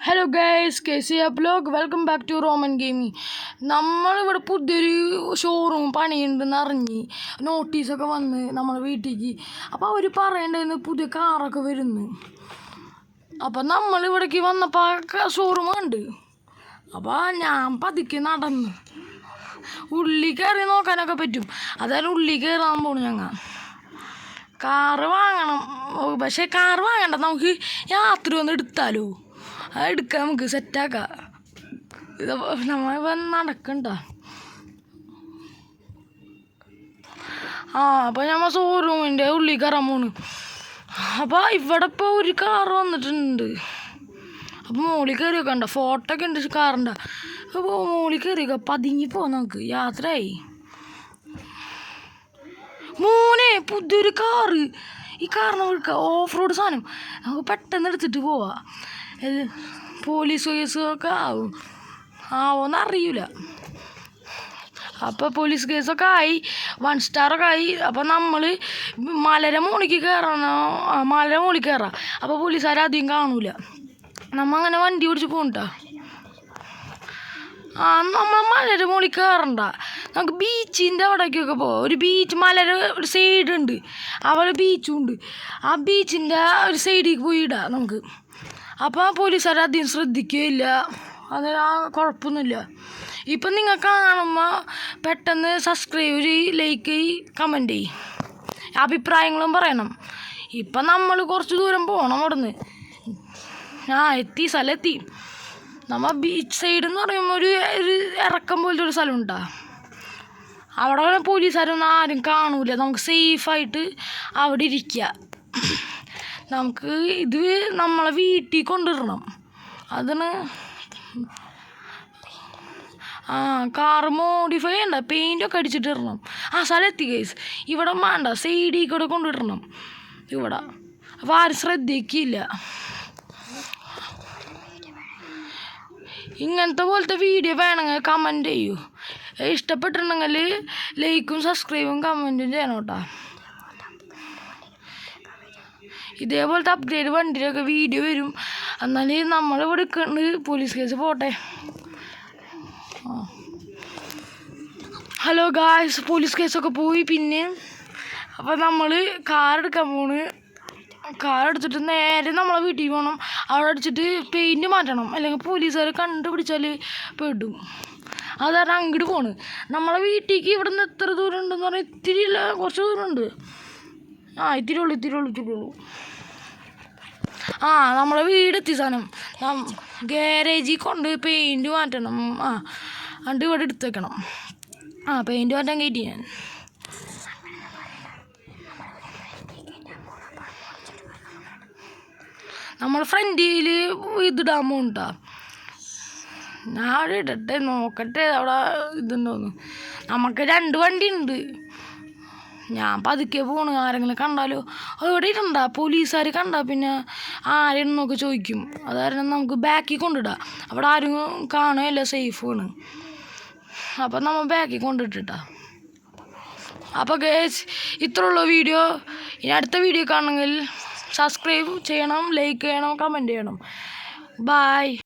Hello guys, KC blog. Welcome back to Roman gaming. നമ്മളിവിടെ പുതിയൊരു showroom പണിയുണ്ടെന്ന് അറിഞ്ഞ് നോട്ടീസൊക്കെ വന്ന് നമ്മളെ വീട്ടിലേക്ക്. അപ്പോൾ അവർ പറയേണ്ടതെന്ന് പുതിയ കാറൊക്കെ വരുന്നു. അപ്പം നമ്മളിവിടേക്ക് വന്നപ്പോൾ ഷോറൂം ഉണ്ട്. അപ്പോൾ ഞാൻ പതുക്കെ നടന്ന് ഉള്ളിൽ കയറി നോക്കാനൊക്കെ പറ്റും. അതായത് ഉള്ളിൽ കയറാൻ പോണു ഞങ്ങൾ. കാറ് വാങ്ങണം, പക്ഷേ കാറ് വാങ്ങണ്ട, നമുക്ക് യാത്ര ഒന്ന് എടുത്താലോ. എടുക്കാം, നമുക്ക് സെറ്റാക്കാം. ഇത് നമ്മളിപ്പോൾ നടക്കണ്ട. അപ്പോൾ നമ്മൾ ഷോറൂമിൻ്റെ ഉള്ളിൽ കയറാൻ പോണ്. അപ്പോൾ ഇവിടെ ഇപ്പോൾ ഒരു കാറ് വന്നിട്ടുണ്ട്. അപ്പോൾ മോളിൽ കയറി വെക്കണ്ട, ഫോട്ടോ ഒക്കെ ഉണ്ട് കാറിൻ്റെ. അപ്പോൾ മോളിൽ കയറി വെക്കാം, പതുങ്ങി പോകാം, നമുക്ക് യാത്രയായി. മോനെ, പുതിയൊരു കാറ്. ഈ കാറിന് വിളിക്കുക, ഓഫ് റോഡ് സാധനം. നമുക്ക് പെട്ടെന്ന് എടുത്തിട്ട് പോവാം. പോലീസ് കേസൊക്കെ ആവോന്ന് അറിയില്ല. അപ്പോൾ പോലീസ് കേസൊക്കെ ആയി, 1 സ്റ്റാറൊക്കെ ആയി. അപ്പോൾ നമ്മൾ മലയുടെ മുകളിലേക്ക് കയറാം. അപ്പോൾ പോലീസുകാരെ അധികം കാണൂല. നമ്മൾ അങ്ങനെ വണ്ടി ഓടിച്ച് പോകണ്ട. നമ്മൾ മലയുടെ മുകളിൽ കയറണ്ട, നമുക്ക് ബീച്ചിൻ്റെ അവിടേക്കൊക്കെ പോകാം. ഒരു ബീച്ച്, മലയുടെ ഒരു സൈഡുണ്ട്, അവിടെ ബീച്ചും ഉണ്ട്. ആ ബീച്ചിൻ്റെ ഒരു സൈഡിലേക്ക് പോയി ഇടാം നമുക്ക്. അപ്പോൾ പോലീസുകാർ അധികം ശ്രദ്ധിക്കുകയില്ല, അത് കുഴപ്പമൊന്നുമില്ല. ഇപ്പം നിങ്ങൾ കാണുമ്പോൾ പെട്ടെന്ന് സബ്സ്ക്രൈബ് ചെയ്യ്, ലൈക്ക് ചെയ്യ്, കമൻറ്റ് ചെയ്യ്, അഭിപ്രായങ്ങളും പറയണം. ഇപ്പം നമ്മൾ കുറച്ച് ദൂരം പോകണം അവിടുന്ന്. എത്തി, സ്ഥലം എത്തി. നമ്മൾ ബീച്ച് സൈഡ് എന്ന് പറയുമ്പോൾ ഒരു ഇറക്കം പോലത്തെ ഒരു സ്ഥലം ഉണ്ടാ. അവിടെ പോലീസുകാരൊന്നും ആരും കാണൂല, നമുക്ക് സേഫായിട്ട് അവിടെ ഇരിക്കുക. നമുക്ക് ഇത് നമ്മളെ വീട്ടിൽ കൊണ്ടുവരണം. അതിന് കാറ് മോഡിഫൈ ചെയ്യണ്ട, പെയിൻ്റൊക്കെ അടിച്ചിട്ട് ഇടണം. സ്ഥലം എത്തി ഗൈസ്. ഇവിടെ വേണ്ട, സൈഡിൽ കൂടെ കൊണ്ടുവിടണം ഇവിടെ. അപ്പോൾ ആരും ശ്രദ്ധിക്കില്ല. ഇങ്ങനത്തെ പോലത്തെ വീഡിയോ വേണമെങ്കിൽ കമൻറ്റ് ചെയ്യൂ. ഇഷ്ടപ്പെട്ടിട്ടുണ്ടെങ്കിൽ ലൈക്കും സബ്സ്ക്രൈബും കമൻറ്റും ചെയ്യണം കേട്ടോ. ഇതേപോലത്തെ അപ്ഗ്രേഡ് വണ്ടിയിലൊക്കെ വീഡിയോ വരും. എന്നാലും നമ്മളിവിടെ എടുക്കുന്നുണ്ട്, പോലീസ് കേസ് പോട്ടെ. ഹലോ ഗായ്സ്, പോലീസ് കേസൊക്കെ പോയി. പിന്നെ അപ്പോൾ നമ്മൾ കാറെടുക്കാൻ പോണ്. കാറെടുത്തിട്ട് നേരെ നമ്മളെ വീട്ടിൽ പോകണം. അവിടെ അടിച്ചിട്ട് പെയിൻറ്റ് മാറ്റണം, അല്ലെങ്കിൽ പോലീസുകാർ കണ്ടുപിടിച്ചാൽ പെടും. അത് കാരണം അങ്ങോട്ട് പോണ്. നമ്മളെ വീട്ടിലേക്ക് ഇവിടെ നിന്ന് എത്ര ദൂരം ഉണ്ടെന്ന് പറഞ്ഞാൽ ഇത്തിരി ഇല്ല, കുറച്ച് ദൂരമുണ്ട്. ഇത്തിരി ഉള്ളൂ. നമ്മളെ വീടെത്തി. സാധനം ഗാരേജിൽ കൊണ്ട് പെയിൻറ്റ് മാറ്റണം. എന്നിട്ട് ഇവിടെ എടുത്ത് വെക്കണം. പെയിൻറ്റ് മാറ്റാൻ കയറ്റി ഞാൻ. നമ്മൾ ഫ്രണ്ടിൽ ഇതിടാൻ പോകണ്ട. ഞാൻ അവിടെ ഇടട്ടെ, നോക്കട്ടെ അവിടെ ഇതുണ്ടോന്ന്. നമുക്ക് 2 വണ്ടി ഉണ്ട്. ഞാൻ പതുക്കെ പോണ്. ആരെങ്കിലും കണ്ടാലോ, അവിടെ ഇടണ്ട, പോലീസുകാർ കണ്ടാൽ പിന്നെ ആരെന്നൊക്കെ ചോദിക്കും. അത് കാരണം നമുക്ക് ബാക്കിൽ കൊണ്ടിടാം. അവിടെ ആരും കാണുകയില്ല, സേഫാണ്. അപ്പം നമ്മൾ ബാക്കിൽ കൊണ്ടിട്ടിട്ടാ. അപ്പോൾ ഗൈസ്, ഇത്രയുള്ള വീഡിയോ. ഇനി അടുത്ത വീഡിയോ കാണണമെങ്കിൽ സബ്സ്ക്രൈബ് ചെയ്യണം, ലൈക്ക് ചെയ്യണം, കമൻറ്റ് ചെയ്യണം. ബൈ.